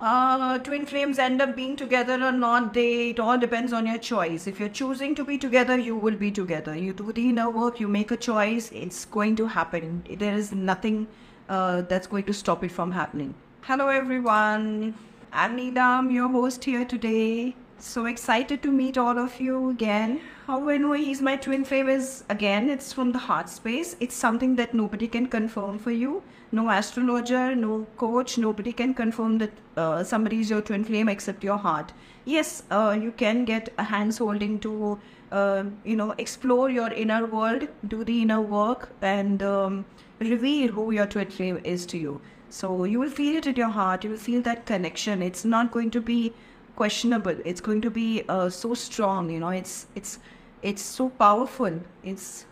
Twin flames end up being together or not, it all depends on your choice. If you're choosing to be together, you will be together. You do the inner work, you make a choice, it's going to happen. There is nothing that's going to stop it from happening. Hello everyone, I'm Needam, your host here today. So excited to meet all of you again. How I know he's my twin flame is, again, it's from the heart space. It's something that nobody can confirm for you. No astrologer, no coach, nobody can confirm that somebody is your twin flame except your heart. Yes, you can get a hands holding to, explore your inner world, do the inner work, and reveal who your twin flame is to you. So you will feel it in your heart. You will feel that connection. It's not going to be questionable. It's going to be so strong. It's so powerful. It's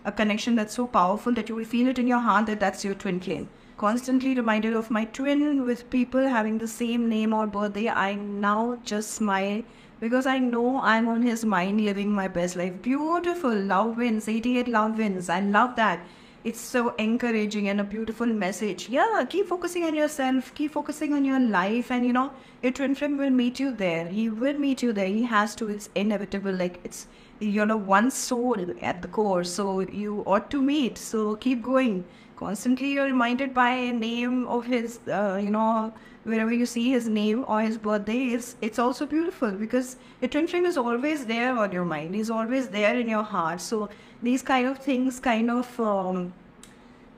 a connection that's so powerful that you will feel it in your heart that that's your twin flame. Constantly reminded of my twin with people having the same name or birthday, I now just smile because I know I'm on his mind living my best life. Beautiful. Love wins. 88 love wins. I love that. It's so encouraging and a beautiful message. Yeah, keep focusing on yourself, keep focusing on your life, and your twin flame will meet you there. He will meet you there. He has to. It's inevitable. Like it's one soul at the core. So you ought to meet. So keep going. Constantly you're reminded by a name of his, wherever you see his name or his birthday, it's also beautiful because your twin flame is always there on your mind. He's always there in your heart. So these kind of things kind of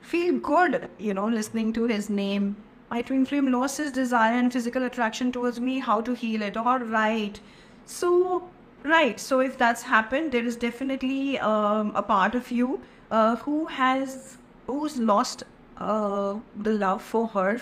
feel good, listening to his name. My twin flame lost his desire and physical attraction towards me. How to heal it? All right. So, So if that's happened, there is definitely a part of you who's lost the love for her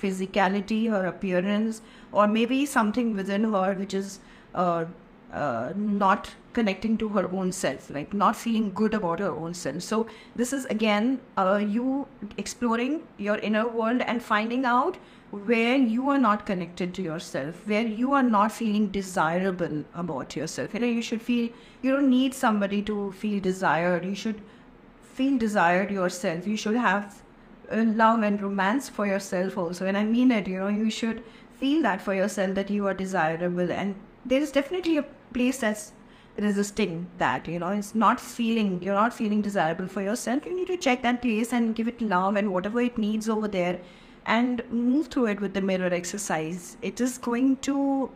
physicality, her appearance, or maybe something within her which is not connecting to her own self, like not feeling good about her own self. So this is again you exploring your inner world and finding out where you are not connected to yourself, where you are not feeling desirable about yourself. You should feel, you don't need somebody to feel desired. You should feel desired yourself. You should have love and romance for yourself also. And I mean it, you should feel that for yourself, that you are desirable. And there is definitely a place that's resisting that, it's not feeling, you're not feeling desirable for yourself. You need to check that place and give it love and whatever it needs over there and move through it with the mirror exercise. It is going to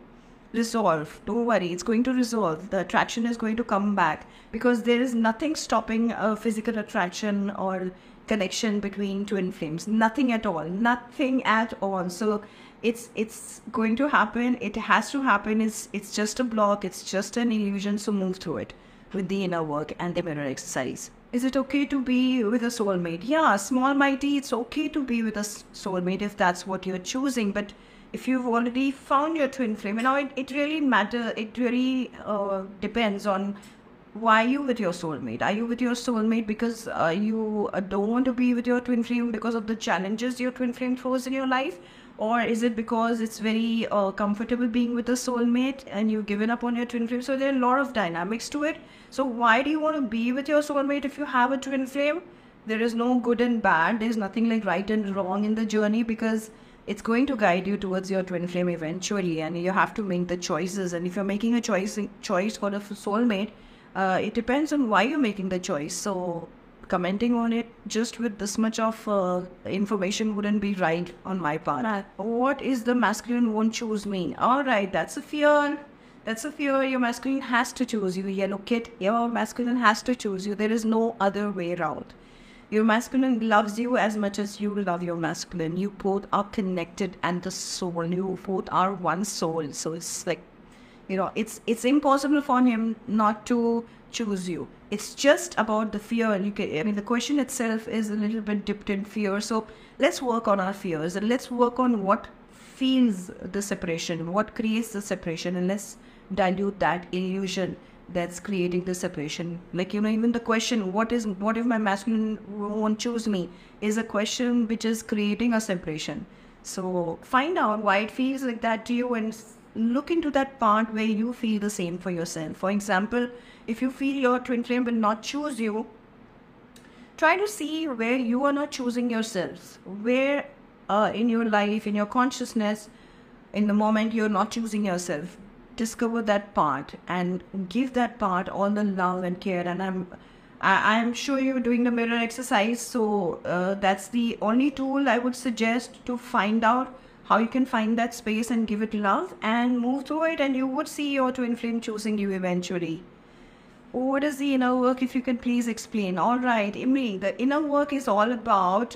resolve. Don't worry, it's going to resolve. The attraction is going to come back because there is nothing stopping a physical attraction or connection between twin flames. Nothing at all. Nothing at all. So it's going to happen. It has to happen. It's just a block. It's just an illusion. So move through it with the inner work and the mirror exercise. Is it okay to be with a soulmate? Yeah, small mighty, it's okay to be with a soulmate if that's what you're choosing. But if you've already found your twin flame, it really matters. It really depends on why you with your soulmate. Are you with your soulmate because you don't want to be with your twin flame because of the challenges your twin flame throws in your life? Or is it because it's very comfortable being with a soulmate and you've given up on your twin flame? So there are a lot of dynamics to it. So why do you want to be with your soulmate if you have a twin flame? There is no good and bad. There's nothing like right and wrong in the journey because it's going to guide you towards your twin flame eventually, and you have to make the choices. And if you're making a choice for a soulmate, it depends on why you're making the choice. So commenting on it just with this much of information wouldn't be right on my part. What is the masculine won't choose me? All right, that's a fear. That's a fear. Your masculine has to choose you. Yellow kid, your masculine has to choose you. There is no other way around. Your masculine loves you as much as you love your masculine. You both are connected, and the soul, you both are one soul. So it's like, it's impossible for him not to choose you. It's just about the fear. The question itself is a little bit dipped in fear. So let's work on our fears and let's work on what feels the separation, what creates the separation, and let's dilute that illusion that's creating the separation. Even the question, what if my masculine won't choose me, is a question which is creating a separation. So find out why it feels like that to you and look into that part where you feel the same for yourself. For example, if you feel your twin flame will not choose you, try to see where you are not choosing yourself, where in your life, in your consciousness, in the moment you're not choosing yourself, discover that part and give that part all the love and care. And I'm sure you're doing the mirror exercise, so that's the only tool I would suggest to find out how you can find that space and give it love and move through it, and you would see your twin flame choosing you eventually. What is the inner work, if you can please explain? All right, Imri, the inner work is all about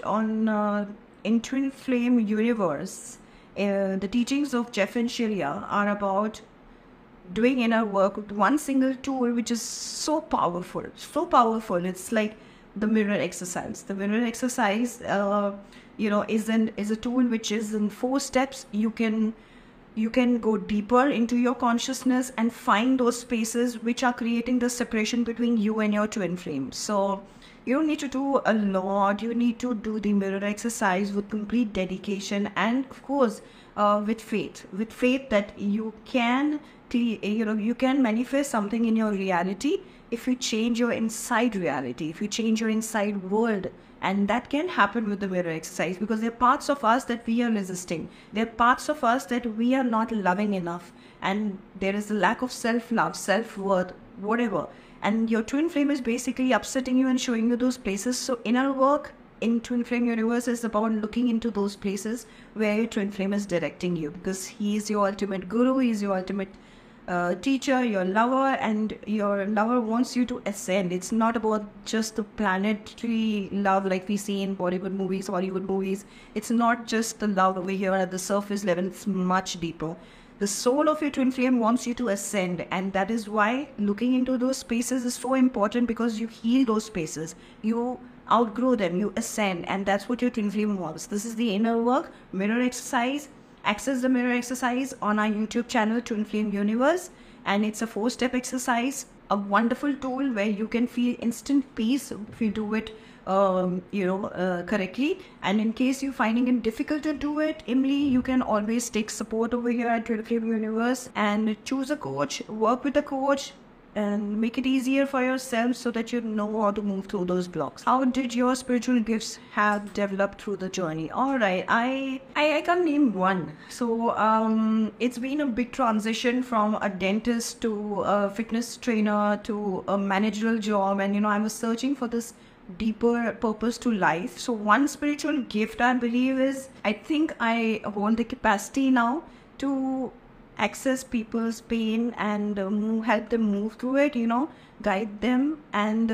in Twin Flame Universe. The teachings of Jeff and Shilya are about doing inner work with one single tool, which is so powerful, so powerful. It's like the mirror exercise. The mirror exercise, is a tool which is in 4 steps. You can go deeper into your consciousness and find those spaces which are creating the separation between you and your twin flame. So you don't need to do a lot. You need to do the mirror exercise with complete dedication and, of course, with faith that you can manifest something in your reality if you change your inside reality, if you change your inside world. And that can happen with the mirror exercise, because there are parts of us that we are resisting. There are parts of us that we are not loving enough. And there is a lack of self-love, self-worth, whatever. And your twin flame is basically upsetting you and showing you those places. So inner work in Twin Flame Universe is about looking into those places where your twin flame is directing you, because he is your ultimate guru, he is your ultimate teacher, your lover, and your lover wants you to ascend. It's not about just the planetary love like we see in Bollywood movies, Hollywood movies. It's not just the love over here at the surface level. It's much deeper. The soul of your twin flame wants you to ascend, and that is why looking into those spaces is so important, because you heal those spaces. You outgrow them, you ascend, and that's what your twin flame wants. This is the inner work, mirror exercise. Access the mirror exercise on our YouTube channel, Twin Flame Universe, and it's a 4-step exercise, a wonderful tool where you can feel instant peace if you do it, correctly. And in case you're finding it difficult to do it, Emily, you can always take support over here at Twin Flame Universe and choose a coach, work with a coach, and make it easier for yourself so that you know how to move through those blocks. How did your spiritual gifts have developed through the journey? All right, I can't name one. So it's been a big transition from a dentist to a fitness trainer to a managerial job, and I was searching for this deeper purpose to life. So one spiritual gift I believe is, I think I hold the capacity now to access people's pain and help them move through it, guide them, and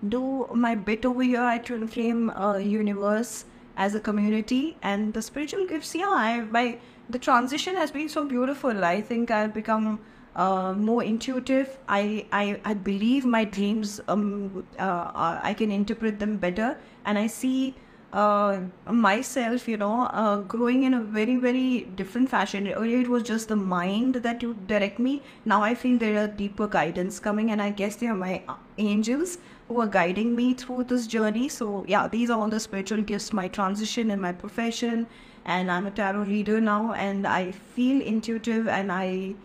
do my bit over here at Twin Flame Universe as a community. And the spiritual gifts, the transition has been so beautiful. I think I've become more intuitive. I believe my dreams, I can interpret them better, and I see myself, growing in a very, very different fashion. Earlier it was just the mind that you direct me. Now I feel there are deeper guidance coming, and I guess they are my angels who are guiding me through this journey. So yeah, these are all the spiritual gifts, my transition in my profession, and I'm a tarot reader now, and I feel intuitive, and I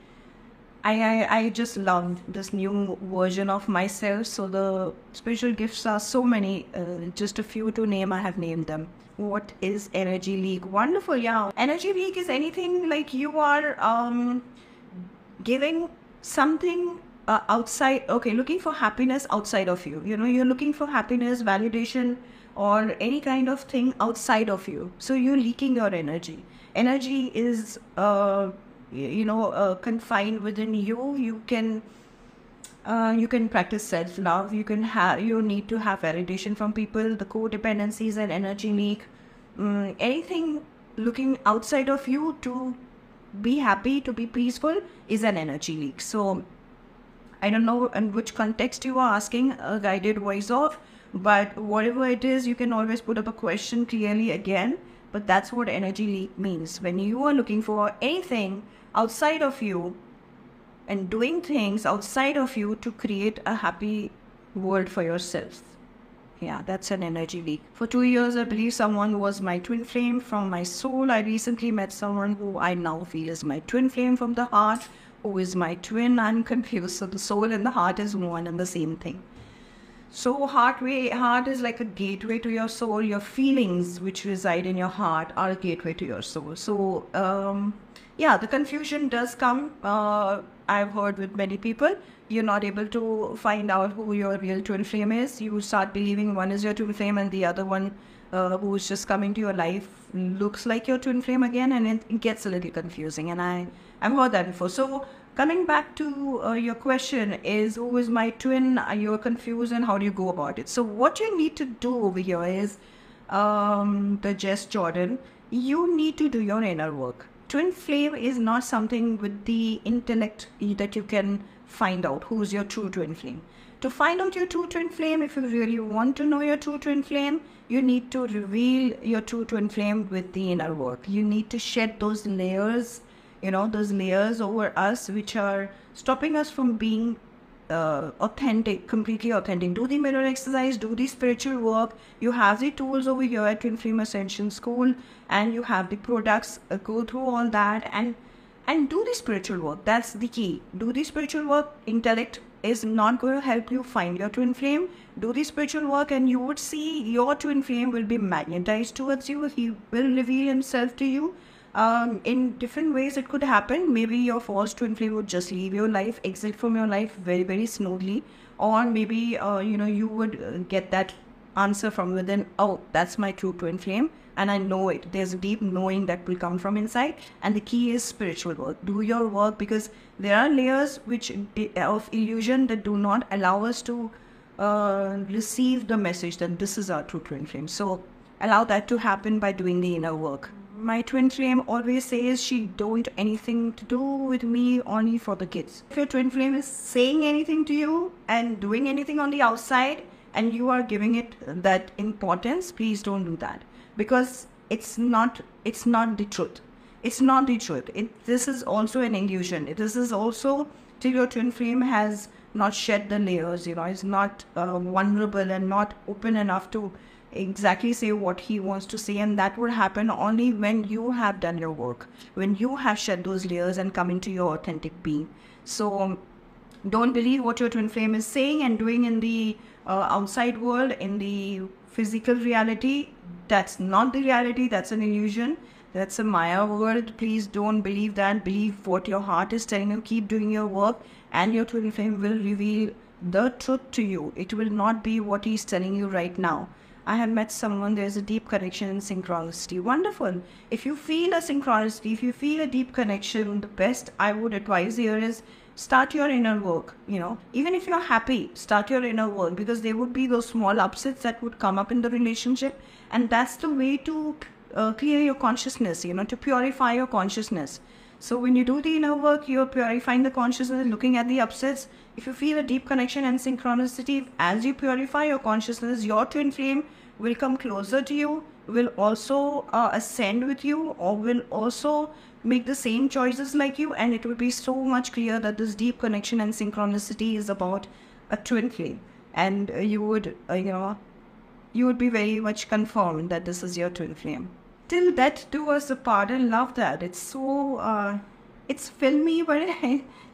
just love this new version of myself. So the spiritual gifts are so many, just a few to name, I have named them. What is energy leak? Wonderful, yeah. Energy leak is anything like you are giving something outside, looking for happiness outside of you. You're looking for happiness, validation, or any kind of thing outside of you. So you're leaking your energy. Energy is confined within you. You can practice self-love. You need to have validation from people. The codependencies and energy leak, anything looking outside of you to be happy, to be peaceful, is an energy leak. So I don't know in which context you are asking a guided voice of, but whatever it is, you can always put up a question clearly again. But that's what energy leak means. When you are looking for anything outside of you and doing things outside of you to create a happy world for yourself. Yeah, that's an energy leak. For 2 years, I believe someone was my twin flame from my soul. I recently met someone who I now feel is my twin flame from the heart, who is my twin. I'm confused. So the soul and the heart is one and the same thing. So heart is like a gateway to your soul. Your feelings which reside in your heart are a gateway to your soul. So yeah, the confusion does come. I've heard with many people, you're not able to find out who your real twin flame is. You start believing one is your twin flame and the other one who is just coming to your life looks like your twin flame again, and it gets a little confusing. And I've heard that before. So coming back to your question is, who is my twin? Are you confused and how do you go about it? So what you need to do over here is, the Jess Jordan, you need to do your inner work. Twin flame is not something with the intellect that you can find out who's your true twin flame. To find out your true twin flame, if you really want to know your true twin flame, you need to reveal your true twin flame with the inner work. You need to shed those layers, those layers over us which are stopping us from being authentic, completely authentic. Do the mirror exercise, do the spiritual work. You have the tools over here at Twin Flame Ascension School, and you have the products. Go through all that and do the spiritual work. That's the key. Do the spiritual work. Intellect is not going to help you find your twin flame. Do the spiritual work and you would see your twin flame will be magnetized towards you. He will reveal himself to you. In different ways it could happen. Maybe your false twin flame would just leave your life, exit from your life very, very smoothly. Or maybe, you would get that answer from within. Oh, that's my true twin flame. And I know it. There's a deep knowing that will come from inside. And the key is spiritual work. Do your work, because there are layers of illusion that do not allow us to receive the message that this is our true twin flame. So allow that to happen by doing the inner work. My twin flame always says she don't anything to do with me, only for the kids. If your twin flame is saying anything to you and doing anything on the outside and you are giving it that importance, please don't do that, because it's not the truth. It's not the truth. This is also an illusion. This is also till your twin flame has not shed the layers, is not vulnerable and not open enough to exactly say what he wants to say. And that will happen only when you have done your work, when you have shed those layers and come into your authentic being. So don't believe what your twin flame is saying and doing in the outside world, in the physical reality. That's not the reality. That's an illusion. That's a Maya world. Please don't believe that. Believe what your heart is telling you. Keep doing your work and your twin flame will reveal the truth to you. It will not be what he's telling you right now. I have met someone, there's a deep connection and synchronicity. Wonderful. If you feel a synchronicity, if you feel a deep connection, the best I would advise here is start your inner work. Even if you're happy, start your inner work, because there would be those small upsets that would come up in the relationship. And that's the way to clear your consciousness, to purify your consciousness. So when you do the inner work, you're purifying the consciousness, looking at the upsets. If you feel a deep connection and synchronicity, as you purify your consciousness, your twin flame will come closer to you, will also ascend with you, or will also make the same choices like you. And it will be so much clear that this deep connection and synchronicity is about a twin flame. And you would be very much confirmed that this is your twin flame. Till death do us apart. I love that. It's so, it's filmy, but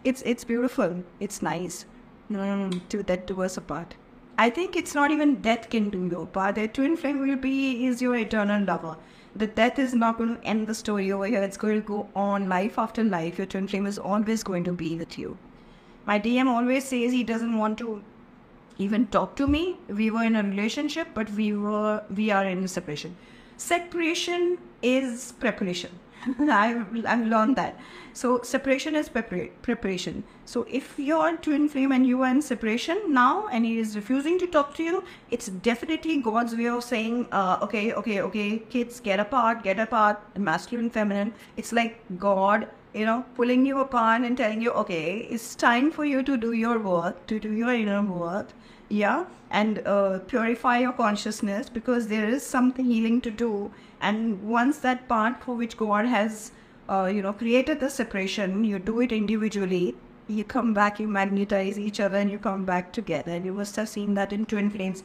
it's beautiful. It's nice. Till death do us apart. I think it's not even death can do you apart. The twin flame is your eternal lover. The death is not going to end the story over here. It's going to go on life after life. Your twin flame is always going to be with you. My DM always says he doesn't want to even talk to me. We were in a relationship, but we are in separation. Separation is preparation. I've learned that. So separation is preparation. So if you're twin flame and you are in separation now and he is refusing to talk to you, it's definitely God's way of saying, okay, kids, get apart, masculine, feminine. It's like God, pulling you apart and telling you, okay, it's time for you to do your work, to do your inner work. Yeah, and purify your consciousness, because there is something healing to do. And once that part for which God has created the separation, you do it individually, you come back, you magnetize each other and you come back together. And you must have seen that in twin flames,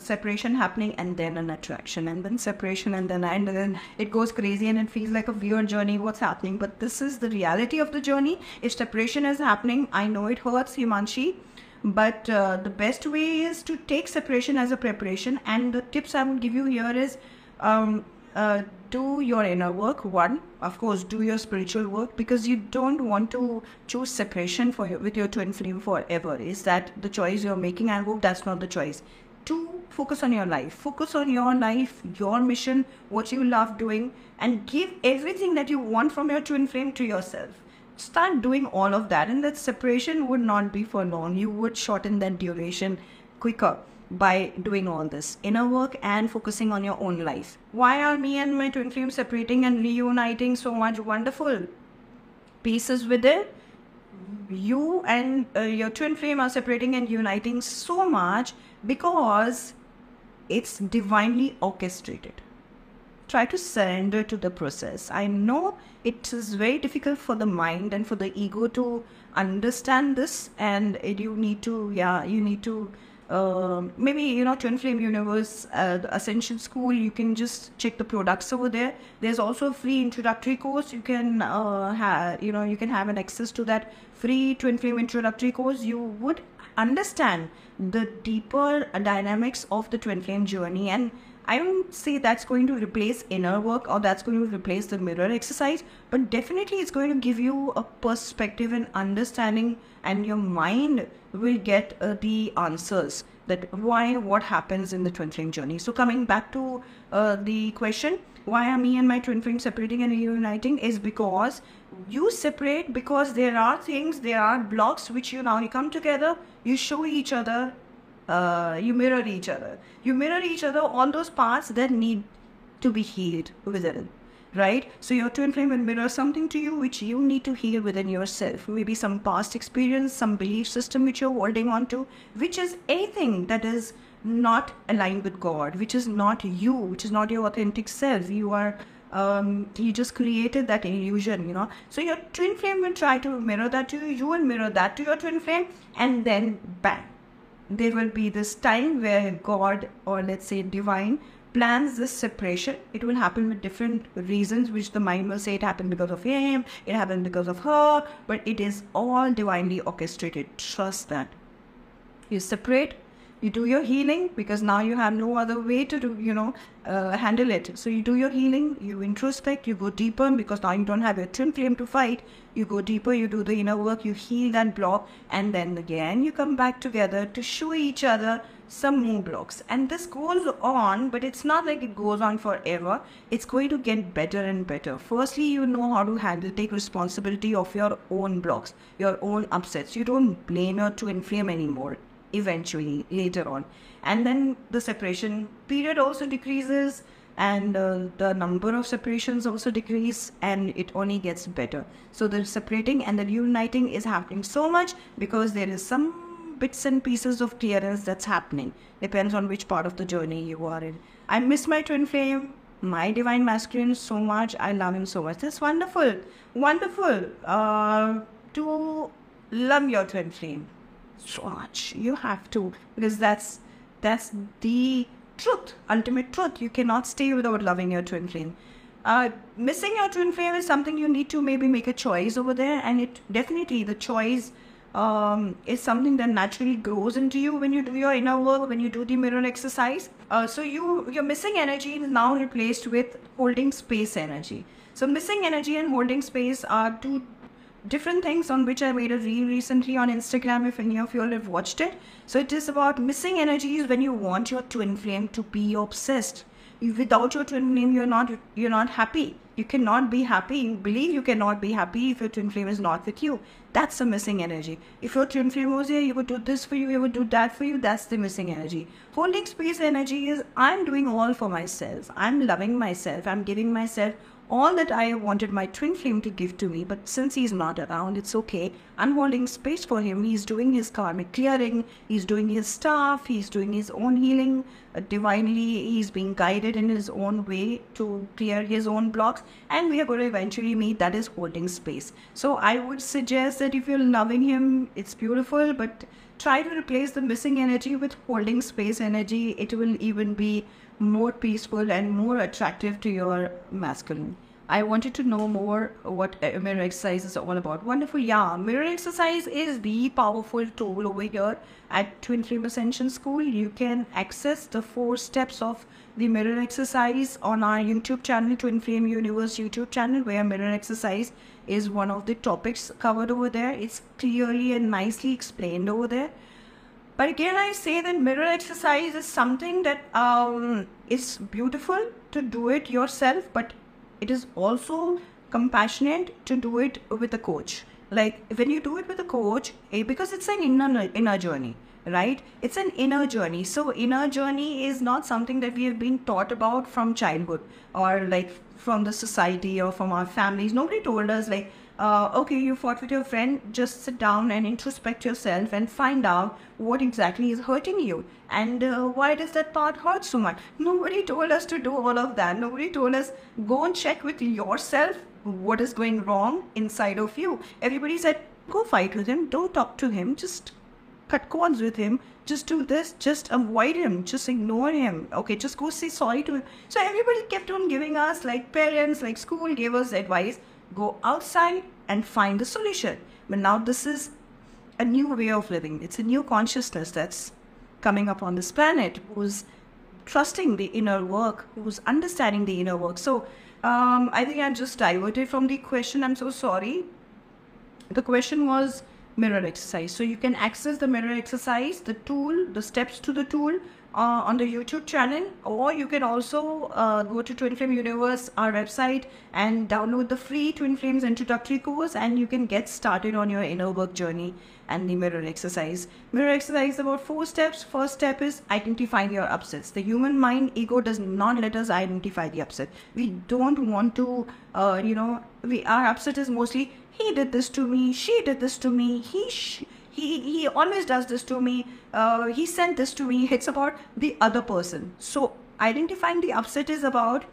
separation happening and then an attraction, and then separation, and then it goes crazy and it feels like a weird journey, what's happening. But this is the reality of the journey. If separation is happening, I know it hurts, Himanshi, But the best way is to take separation as a preparation. And the tips I would give you here is do your inner work. One, of course, do your spiritual work, because you don't want to choose separation with your twin flame forever. Is that the choice you're making? I hope that's not the choice. Two, focus on your life. Focus on your life, your mission, what you love doing, and give everything that you want from your twin flame to yourself. Start doing all of that, and that separation would not be for long. You would shorten that duration quicker by doing all this inner work and focusing on your own life. Why are me and my twin flame separating and reuniting so much wonderful pieces within? You and your twin flame are separating and uniting so much because it's divinely orchestrated. Try to surrender to the process. I know it is very difficult for the mind and for the ego to understand this, and you need to, maybe, Twin Flame Universe, the Ascension School, you can just check the products over there. There's also a free introductory course. You can you can have an access to that free Twin Flame introductory course. You would understand the deeper dynamics of the Twin Flame journey, and I don't say that's going to replace inner work or that's going to replace the mirror exercise, but definitely it's going to give you a perspective and understanding, and your mind will get the answers that what happens in the twin flame journey. So coming back to the question, why are me and my twin flame separating and reuniting, is because you separate because there are blocks which you come together, you show each other, you mirror each other. You mirror each other on those parts that need to be healed within, right? So your twin flame will mirror something to you which you need to heal within yourself. Maybe some past experience, some belief system which you're holding on to, which is anything that is not aligned with God, which is not you, which is not your authentic self. You are you just created that illusion, So your twin flame will try to mirror that to you. You will mirror that to your twin flame, and then bang, there will be this time where God, or let's say divine, plans this separation. It will happen with different reasons, which the mind will say it happened because of him, it happened because of her, but it is all divinely orchestrated. Trust that. You separate, you do your healing, because now you have no other way to do, handle it. So you do your healing, you introspect, you go deeper, because now you don't have your twin flame to fight. You go deeper, you do the inner work, you heal that block, and then again you come back together to show each other some more blocks. And this goes on, but it's not like it goes on forever. It's going to get better and better. Firstly, you know how to take responsibility of your own blocks, your own upsets. You don't blame your twin flame anymore. Eventually, later on, and then the separation period also decreases, and the number of separations also decrease, and it only gets better. So the separating and the reuniting is happening so much because there is some bits and pieces of clearance that's happening. Depends on which part of the journey you are in. I miss my twin flame, my divine masculine, so much. I love him so much. That's wonderful. To love your twin flame so much. You have to, because that's the truth, ultimate truth. You cannot stay without loving your twin flame. Missing your twin flame is something you need to maybe make a choice over there, and it definitely, the choice is something that naturally grows into you when you do your inner work, when you do the mirror exercise. So your missing energy is now replaced with holding space energy. So missing energy and holding space are two different things on which I made a reel recently on Instagram, if any of you all have watched it. So it is about missing energies when you want your twin flame to be obsessed. Without your twin flame, you're not happy. You cannot be happy. You believe you cannot be happy if your twin flame is not with you. That's the missing energy. If your twin flame was here, you would do this for you, you would do that for you. That's the missing energy. Holding space energy is, I'm doing all for myself. I'm loving myself. I'm giving myself all that I wanted my twin flame to give to me, but since he's not around, it's okay. I'm holding space for him. He's doing his karmic clearing, he's doing his stuff, he's doing his own healing. Divinely, he's being guided in his own way to clear his own blocks, and we are going to eventually meet. That is holding space. So I would suggest that if you're loving him, it's beautiful, but try to replace the missing energy with holding space energy. It will even be more peaceful and more attractive to your masculine. I wanted to know more what a mirror exercise is all about. Wonderful. Yeah, mirror exercise is the powerful tool over here at Twin Flame Ascension School. You can access the 4 steps of the mirror exercise on our YouTube channel, Twin Flame Universe YouTube channel, where mirror exercise is one of the topics covered over there. It's clearly and nicely explained over there. But again, I say that mirror exercise is something that is beautiful to do it yourself, but it is also compassionate to do it with a coach. Like when you do it with a coach, because it's an inner journey, right? It's an inner journey. So inner journey is not something that we have been taught about from childhood or like from the society or from our families. Nobody told us like, okay, you fought with your friend, just sit down and introspect yourself and find out what exactly is hurting you and why does that part hurt so much. Nobody told us to do all of that. Nobody told us go and check with yourself what is going wrong inside of you. Everybody said go fight with him, don't talk to him, just cut cords with him, just do this, just avoid him, just ignore him, okay, just go say sorry to him. So everybody kept on giving us, like parents, like school gave us advice, go outside and find the solution. But now this is a new way of living. It's a new consciousness that's coming up on this planet, who's trusting the inner work, who's understanding the inner work. So I think I just diverted from the question. I'm so sorry. The question was mirror exercise. So you can access the mirror exercise, the tool, the steps to the tool on the YouTube channel, or you can also go to Twin Flame Universe, our website, and download the free Twin Flames introductory course, and you can get started on your inner work journey and the mirror exercise. Mirror exercise is about 4 steps. First step is identifying your upsets. The human mind, ego does not let us identify the upset. We don't want to, our upset is mostly, he did this to me, she did this to me, he always does this to me, he sent this to me. It's about the other person. So identifying the upset is about,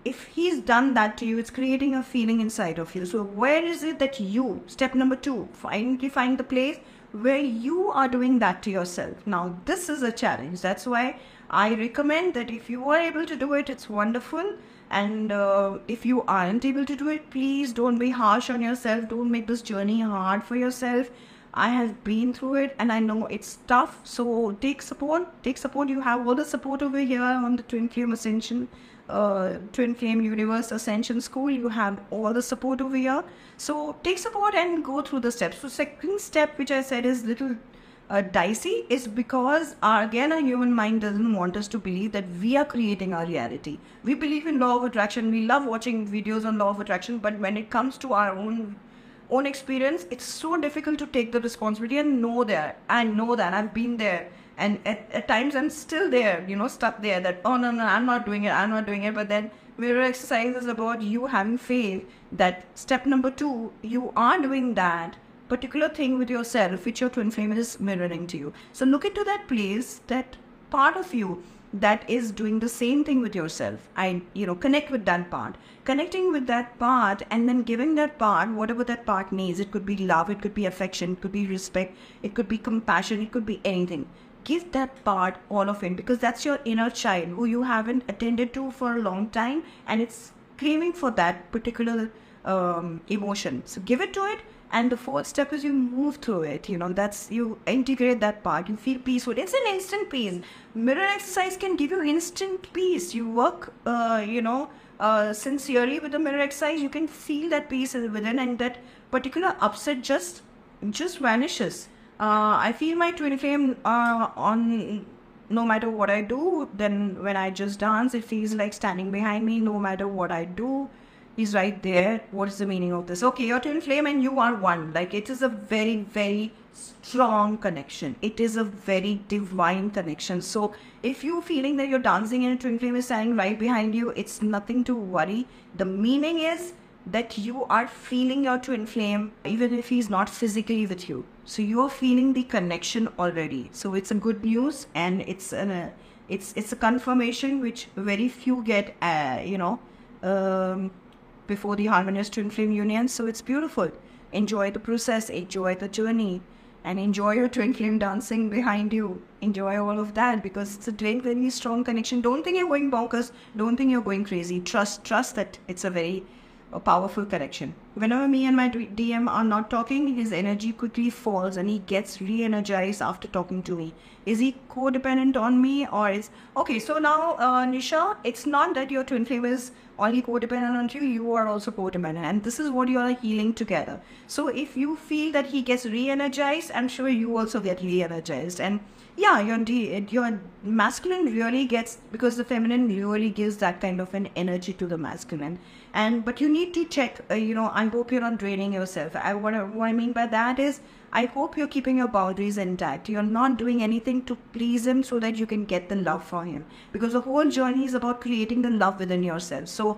if he's done that to you, it's creating a feeling inside of you. So where is it that you, step number 2, for identifying the place where you are doing that to yourself. Now this is a challenge. That's why I recommend that if you are able to do it, it's wonderful. And if you aren't able to do it, please don't be harsh on yourself. Don't make this journey hard for yourself. I have been through it and I know it's tough. So take support. Take support. You have all the support over here on the Twin Flame Ascension, Twin Flame Universe Ascension School. You have all the support over here. So take support and go through the steps. So second step, which I said is little dicey, is because again our human mind doesn't want us to believe that we are creating our reality. We believe in law of attraction. We love watching videos on law of attraction, but when it comes to our own experience, it's so difficult to take the responsibility and know that. I know that I've been there, and at times I'm still there, stuck there, that oh no, I'm not doing it. But then mirror exercise is about you having faith that step number 2, you are doing that particular thing with yourself, which your twin flame is mirroring to you. So look into that place, that part of you that is doing the same thing with yourself. Connect with that part. Connecting with that part and then giving that part whatever that part needs. It could be love, it could be affection, it could be respect, it could be compassion, it could be anything. Give that part all of it, because that's your inner child who you haven't attended to for a long time, and it's craving for that particular emotion. So give it to it. And the 4th step is you move through it. That's, you integrate that part. You feel peaceful. It's an instant peace. Mirror exercise can give you instant peace. You work, sincerely with the mirror exercise. You can feel that peace within, and that particular upset just vanishes. I feel my twin flame on no matter what I do. Then when I just dance, it feels like standing behind me. No matter what I do, he's right there. What is the meaning of this? Okay, your twin flame and you are one. Like, it is a very, very strong connection. It is a very divine connection. So if you're feeling that you're dancing and a twin flame is standing right behind you, it's nothing to worry. The meaning is that you are feeling your twin flame even if he's not physically with you. So you're feeling the connection already. So it's a good news, and it's a confirmation which very few get, before the Harmonious Twin Flame Union. So it's beautiful. Enjoy the process, enjoy the journey, and enjoy your twin flame dancing behind you. Enjoy all of that, because it's a very, very strong connection. Don't think you're going bonkers. Don't think you're going crazy. Trust that it's a very powerful connection. Whenever me and my DM are not talking, his energy quickly falls and he gets re-energized after talking to me. Is he codependent on me, or is... Okay, so now, Nisha, it's not that your twin flame is only codependent on you, you are also codependent. And this is what you are healing together. So if you feel that he gets re-energized, I'm sure you also get re-energized. And yeah, your masculine really gets, because the feminine really gives that kind of an energy to the masculine. But you need to check, I hope you're not draining yourself. What I mean by that is, I hope you're keeping your boundaries intact. You're not doing anything to please him so that you can get the love for him. Because the whole journey is about creating the love within yourself. So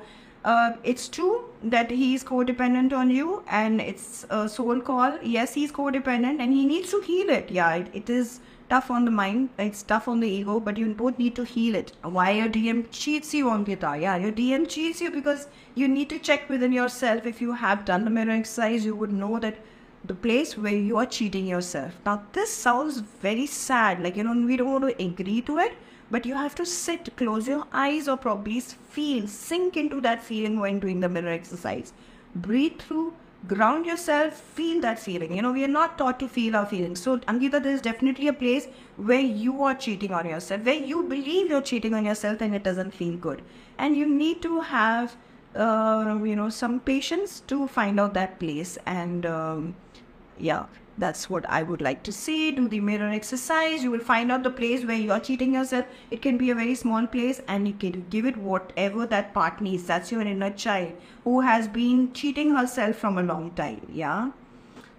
it's true that he's codependent on you, and it's a soul call. Yes, he's codependent and he needs to heal it. Yeah, it is tough on the mind, it's tough on the ego, but you both need to heal it. Why your DM cheats you, Ankita? Yeah, your DM cheats you because you need to check within yourself. If you have done the mirror exercise, you would know that the place where you are cheating yourself. Now, this sounds very sad, like, we don't want to agree to it, but you have to sit, close your eyes, or probably feel, sink into that feeling when doing the mirror exercise. Breathe through, ground yourself, feel that feeling. We are not taught to feel our feelings. So, Ankita, there is definitely a place where you are cheating on yourself, where you believe you're cheating on yourself and it doesn't feel good. And you need to have, some patience to find out that place. And yeah, that's what I would like to say. Do the mirror exercise. You will find out the place where you are cheating yourself. It can be a very small place, and you can give it whatever that part needs. That's your inner child who has been cheating herself from a long time. Yeah.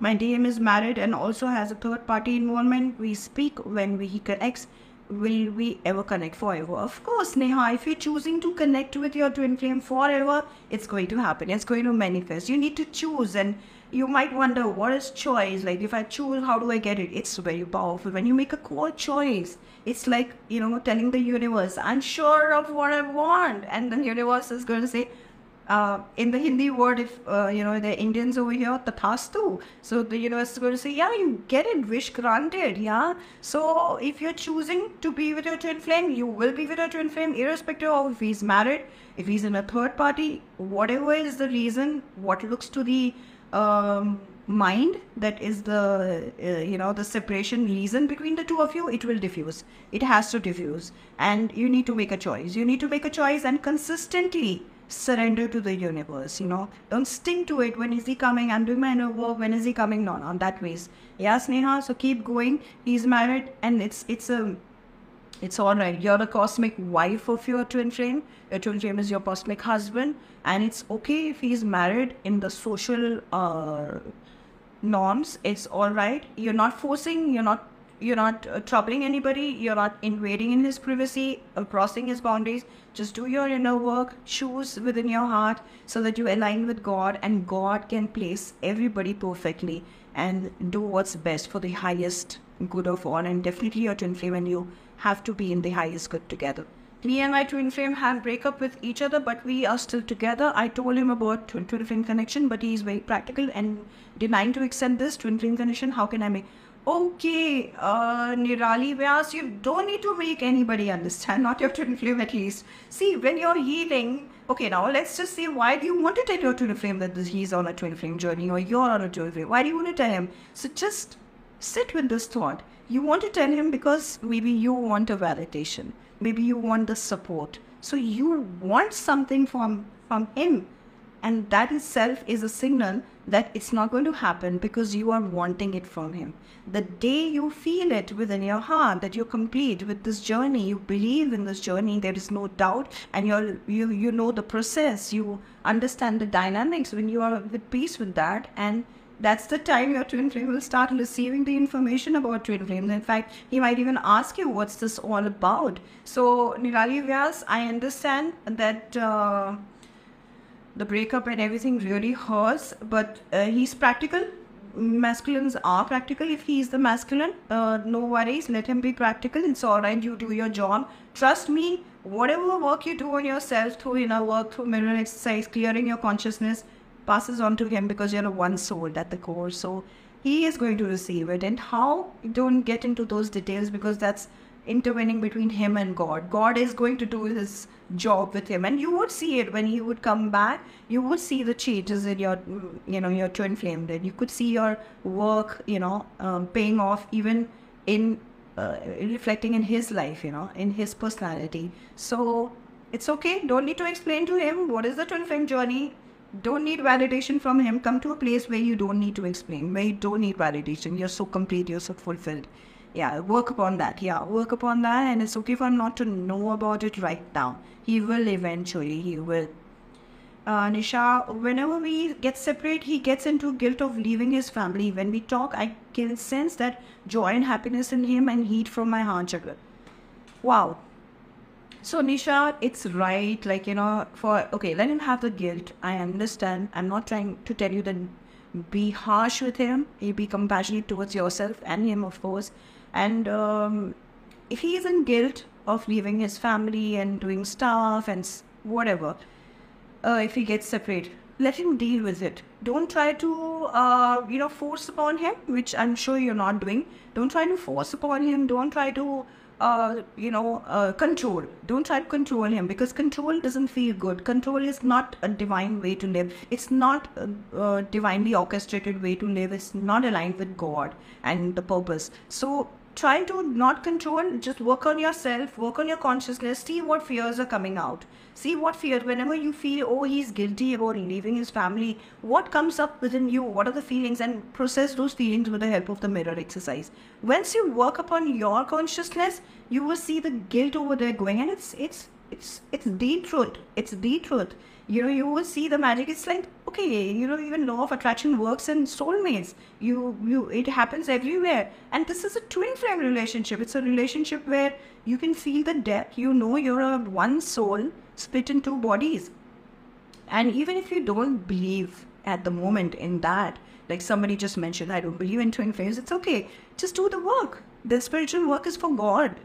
My DM is married and also has a third party involvement. We speak when he connects. Will we ever connect forever? Of course, Neha. If you're choosing to connect with your twin flame forever, it's going to happen. It's going to manifest. You need to choose. And you might wonder, what is choice? Like, if I choose, how do I get it? It's very powerful. When you make a core choice, it's like, telling the universe, I'm sure of what I want. And the universe is going to say, in the Hindi word, if, the Indians over here, tathastu. So the universe is going to say, yeah, you get it, wish granted, yeah. So if you're choosing to be with your twin flame, you will be with your twin flame, irrespective of if he's married, if he's in a third party, whatever is the reason, what looks to the mind, that is the the separation reason between the two of you, it will diffuse. It has to diffuse, and you need to make a choice. You need to make a choice and consistently surrender to the universe. Don't sting to it. When is he coming? I'm doing my inner work. When is he coming? No, on that ways. Yeah, Sneha, so keep going. He's married, and it's all right. You're the cosmic wife of your twin flame. Your twin flame is your cosmic husband. And it's okay if he's married in the social norms. It's all right. You're not forcing. You're not troubling anybody. You're not invading in his privacy or crossing his boundaries. Just do your inner work. Choose within your heart so that you align with God. And God can place everybody perfectly and do what's best for the highest good of all. And definitely your twin flame and you have to be in the highest good together. Me and my twin flame have breakup with each other, but we are still together. I told him about twin flame connection, but he is very practical and denying to accept this twin flame connection. How can I make? Okay, Nirali Vyas, you don't need to make anybody understand, not your twin flame at least. See, when you're healing, okay, now let's just say, why do you want to tell your twin flame that he's on a twin flame journey or you're on a twin flame? Why do you want to tell him? So just sit with this thought. You want to tell him because maybe you want a validation. Maybe you want the support. So you want something from him. And that itself is a signal that it's not going to happen because you are wanting it from him. The day you feel it within your heart that you're complete with this journey, you believe in this journey, there is no doubt, and you know the process, you understand the dynamics, when you are at peace with that, and that's the time your twin flame will start receiving the information about twin flames. In fact, he might even ask you, what's this all about? So, Nirali Vyas, I understand that the breakup and everything really hurts, but he's practical. Masculines are practical. If he's the masculine, no worries, let him be practical. It's all right, you do your job. Trust me, whatever work you do on yourself, through inner work, through mirror exercise, clearing your consciousness, passes on to him, because you're a one soul at the core. So he is going to receive it. And how, don't get into those details, because that's intervening between him and God. God is going to do his job with him, and you would see it when he would come back. You would see the changes in your, your twin flame. Then you could see your work, paying off, even in reflecting in his life, in his personality. So it's okay. Don't need to explain to him what is the twin flame journey. Don't need validation from him. Come to a place where you don't need to explain, where you don't need validation. You're so complete, you're so fulfilled. Yeah, work upon that. Yeah, work upon that. And it's okay for him not to know about it right now. He will eventually. He will. Nisha, whenever we get separate, he gets into guilt of leaving his family. When we talk, I can sense that joy and happiness in him and heat from my heart chakra. Wow. So Nisha, it's right, okay, let him have the guilt. I understand. I'm not trying to tell you that be harsh with him. Be compassionate towards yourself and him, of course. And if he is in guilt of leaving his family and doing stuff and whatever, if he gets separate, let him deal with it. Don't try to, force upon him, which I'm sure you're not doing. Don't try to force upon him. Don't try to, control. Don't try to control him, because control doesn't feel good. Control is not a divine way to live. It's not a divinely orchestrated way to live. It's not aligned with God and the purpose. So try to not control. Just work on yourself, work on your consciousness, see what fears are coming out. See what fear, whenever you feel, oh, he's guilty about leaving his family, what comes up within you, what are the feelings, and process those feelings with the help of the mirror exercise. Once you work upon your consciousness, you will see the guilt over there going, and it's the truth. It's the truth. You will see the magic. It's like, okay, even law of attraction works in soulmates. It happens everywhere. And this is a twin flame relationship. It's a relationship where you can feel the depth. You're a one soul split in two bodies. And even if you don't believe at the moment in that, like somebody just mentioned, I don't believe in twin flames, it's okay. Just do the work. The spiritual work is for God,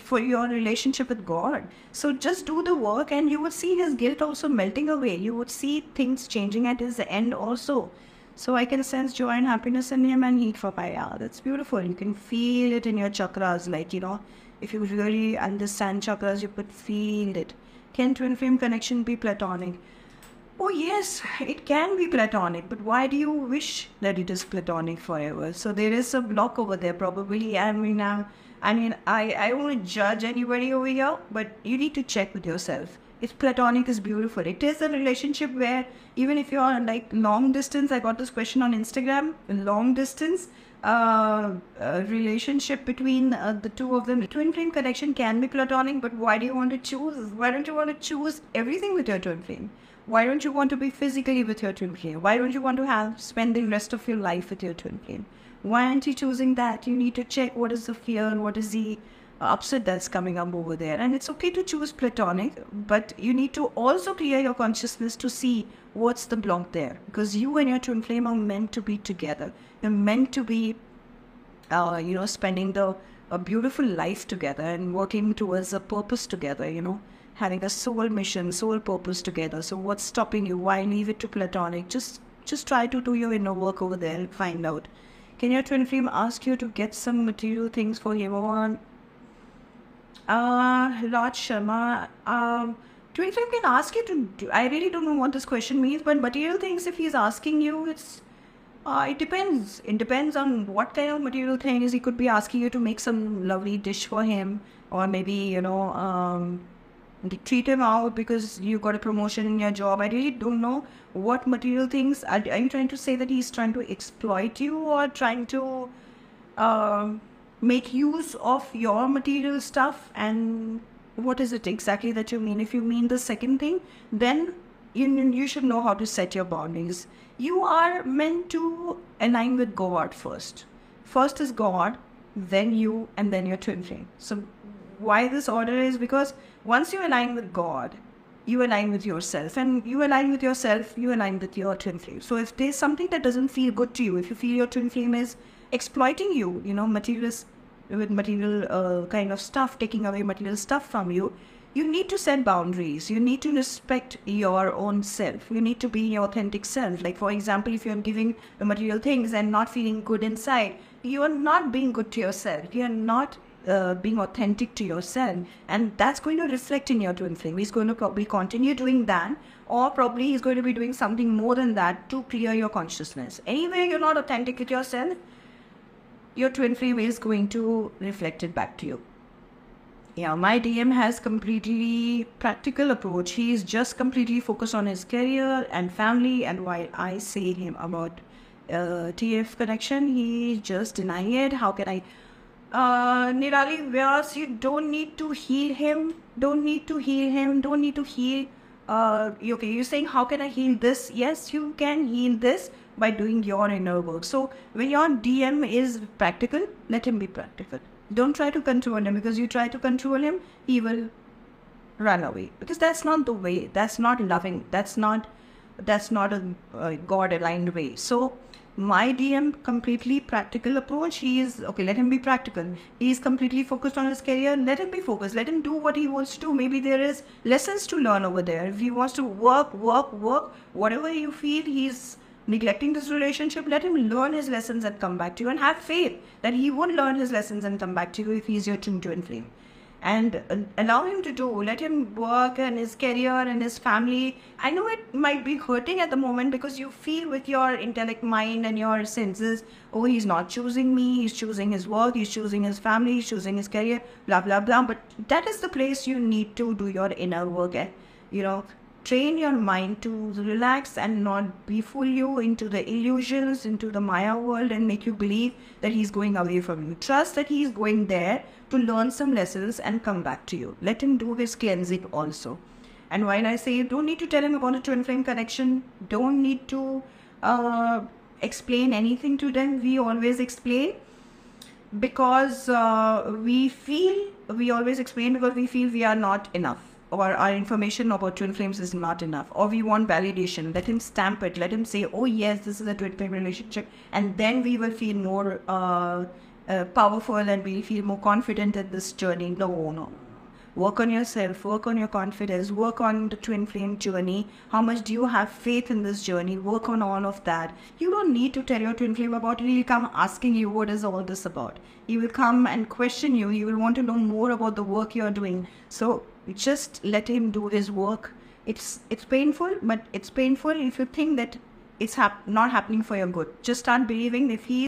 for your relationship with God. So just do the work, and you would see his guilt also melting away. You would see things changing at his end also. So I can sense joy and happiness in him and heat for Paya. That's beautiful. You can feel it in your chakras. If you really understand chakras, you could feel it. Can twin flame connection be platonic? Oh yes, it can be platonic, but why do you wish that it is platonic forever? So there is a block over there probably. I won't judge anybody over here, but you need to check with yourself. If platonic is beautiful, it is a relationship where even if you're like long distance, I got this question on Instagram, long distance relationship between the two of them. The twin flame connection can be platonic, but why do you want to choose? Why don't you want to choose everything with your twin flame? Why don't you want to be physically with your twin flame? Why don't you want to spend the rest of your life with your twin flame? Why aren't you choosing that? You need to check what is the fear and what is the upset that's coming up over there. And it's okay to choose platonic, but you need to also clear your consciousness to see what's the block there. Because you and your twin flame are meant to be together. You're meant to be, spending a beautiful life together and working towards a purpose together, having a soul mission, soul purpose together. So what's stopping you? Why leave it to platonic? Just try to do your inner work over there and find out. Can your twin flame ask you to get some material things for him? Lord Sharma, twin flame can ask you to do, I really don't know what this question means, but material things, if he's asking you, it depends. It depends on what kind of material things. He could be asking you to make some lovely dish for him, or maybe, treat him out because you got a promotion in your job. I really don't know what material things. Are you trying to say that he's trying to exploit you, or trying to make use of your material stuff? And what is it exactly that you mean? If you mean the second thing, then you should know how to set your boundaries. You are meant to align with God first. First is God, then you, and then your twin flame. So why this order is because once you align with God, you align with yourself, and you align with yourself, you align with your twin flame. So if there's something that doesn't feel good to you, if you feel your twin flame is exploiting you, materialist with material kind of stuff, taking away material stuff from you, you need to set boundaries. You need to respect your own self. You need to be your authentic self. Like, for example, if you're giving the material things and not feeling good inside, you are not being good to yourself. You are not being authentic to yourself. And that's going to reflect in your twin flame. He's going to probably continue doing that, or probably he's going to be doing something more than that to clear your consciousness. Anyway, you're not authentic with yourself, your twin flame is going to reflect it back to you. Yeah, my DM has completely practical approach. He is just completely focused on his career and family. And while I say him about TF connection, he just denying it. How can I? Nirali Vyas, you don't need to heal him. Don't need to heal him. Don't need to heal. Okay, you're saying, how can I heal this? Yes, you can heal this by doing your inner work. So when your DM is practical, let him be practical. Don't try to control him, because you try to control him, he will run away. Because that's not the way. That's not loving. That's not a God-aligned way. So my DM, completely practical approach. He is, okay, let him be practical. He is completely focused on his career. Let him be focused. Let him do what he wants to do. Maybe there is lessons to learn over there. If he wants to work, whatever you feel he's neglecting this relationship, let him learn his lessons and come back to you, and have faith that he would learn his lessons and come back to you if he's your true twin flame. And allow him to do. Let him work and his career and his family. I know it might be hurting at the moment, because you feel with your intellect, mind and your senses, oh, he's not choosing me, he's choosing his work, he's choosing his family, he's choosing his career, blah, blah, blah. But that is the place you need to do your inner work at. Train your mind to relax and not be fool you into the illusions, into the Maya world, and make you believe that he's going away from you. Trust that he's going there to learn some lessons and come back to you. Let him do his cleansing also. And while I say, don't need to tell him about a twin flame connection, don't need to explain anything to them. We always explain because we always explain because we feel we are not enough, or our information about twin flames is not enough, or we want validation. Let him stamp it. Let him say, oh yes, this is a twin flame relationship, and then we will feel more powerful, and we'll feel more confident in this journey. No. Work on yourself, work on your confidence, work on the twin flame journey. How much do you have faith in this journey? Work on all of that. You don't need to tell your twin flame about it. He'll come asking you, what is all this about? He will come and question you. He will want to know more about the work you're doing. So just let him do his work. It's painful, but it's painful if you think that it's not happening for your good. Just start believing if he